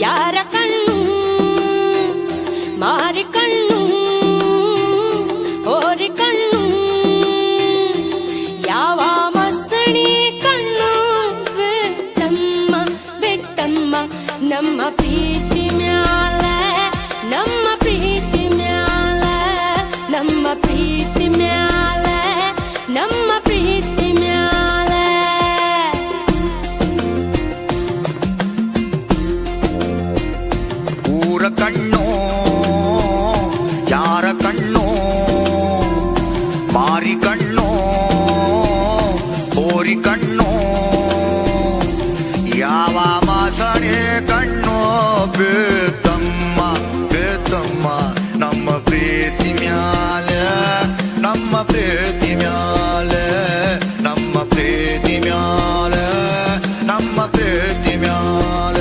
ಯಾರ ಕಣ್ಣು ಮಾರಿ ಕಣ್ಣು ಓರಿ ಕಣ್ಣು ಯಾವ ಮಸಣಿ ಕಣ್ಣು ಬಿಟ್ಟಮ್ಮ ಬಿಟ್ಟಮ್ಮ ನಮ್ಮ ಪ್ರೀತಿ ಮ್ಯಾಲ ನಮ್ಮ ಪ್ರೀತಿ ಮ್ಯಾಲ ನಮ್ಮ ಪ್ರೀತಿ ಮ್ಯಾಲ ನಮ್ಮ ಪ್ರೀತಿ ಮ್ಯಾಲ ಕಣ್ಣು ಯಾರ ಕಣ್ಣು ಮಾರಿ ಕಣ್ಣು ಹೋರಿ ಕಣ್ಣು ಯಾವ ಮಾಸಣೆ ಕಣ್ಣು ಬೇತಮ್ಮ ಬೇತಮ್ಮ ನಮ್ಮ ಪ್ರೀತಿ ಮ್ಯಾಲ ನಮ್ಮ ಪ್ರೀತಿ ಮ್ಯಾಲ ನಮ್ಮ ಪ್ರೀತಿ ಮ್ಯಾಲ ನಮ್ಮ ಪ್ರೀತಿ ಮ್ಯಾಲ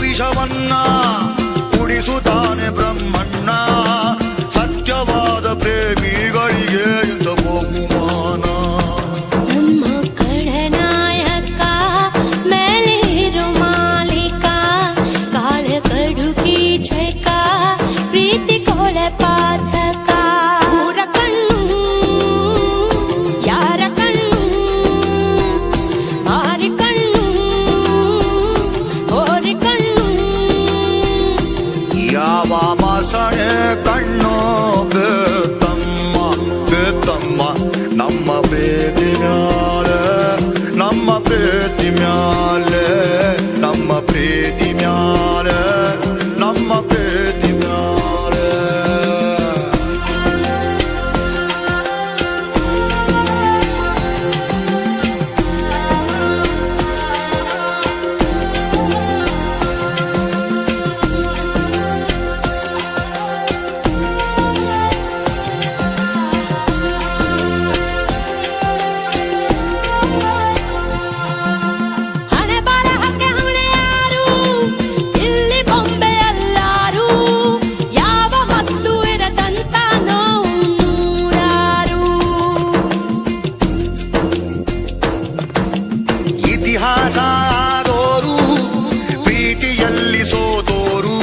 ವಿಷವನ್ನ ಕುಡಿಸುತ್ತಾನೆ ಬ್ರಹ್ಮಣ್ಣ ಸತ್ಯವಾದ ಪ್ರೇಮಿಗಳಿಗೆ ಇಂಥ ಬಹುಮಾನ ನಮ್ಮ ಕಡನಾಯಕ ಮೇಲಿರು ಮಾಲೀಕ ಕಾಳ ಕಡು ಕೀಚಕ ಪ್ರೀತಿ ಕೊಳೆ ಪಾತಕ ಊರ ಕಣ್ಣು ಯಾರ ಕಣ್ಣು ಮಾರಿ ಕಣ್ಣು ಓರಿ ಕಣ್ಣು ಯಾವ ಮಾಸಣೆ ಕಣ್ಣು ಬೇತಮ್ಮ ಬೇತಮ್ಮ ನಮ್ಮ ಪ್ರೀತಿ ಮ್ಯಾಲ ನಮ್ಮ ಪ್ರೀತಿ ಮ್ಯಾಲ ನಮ್ಮ ಪ್ರೀತಿ ಮ್ಯಾಲ ನಮ್ಮ ಪ್ರೀತಿ ಮ್ಯಾಲ ಇತಿಹಾಸ ಆದೋರು ಪ್ರೀತಿಯಲ್ಲಿ ಸೋತೋರು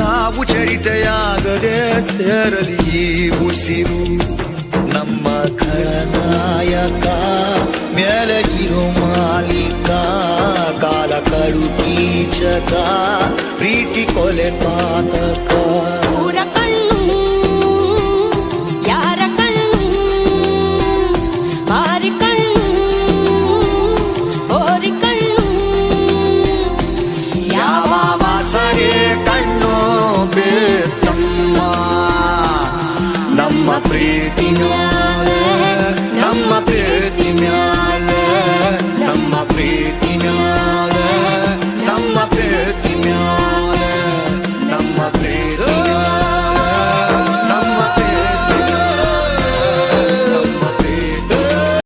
ನಾವು ಚರಿತೆಯಾಗದೆ ಸೇರಲಿ ಈ ಉಸಿರು ನಮ್ಮ ಖಳನಾಯಕ ಮೇಲೆ ಇರೋ ಮಾಲೀಕ ಕಾಲ ಕಡು ಕೀಚಕ ಪ್ರೀತಿ ಕೊಲೆ ಪಾತಕ ಊರ ಕಣ್ಣು ಯಾರ ಕಣ್ಣು ಮಾರಿ ಕಣ್ಣು ಓರಿ ಕಣ್ಣು ಯಾವ ವಾಸನೆ ಕಣ್ಣು ಬೇತಮ್ಮ ನಮ್ಮ ಪ್ರೀತಿ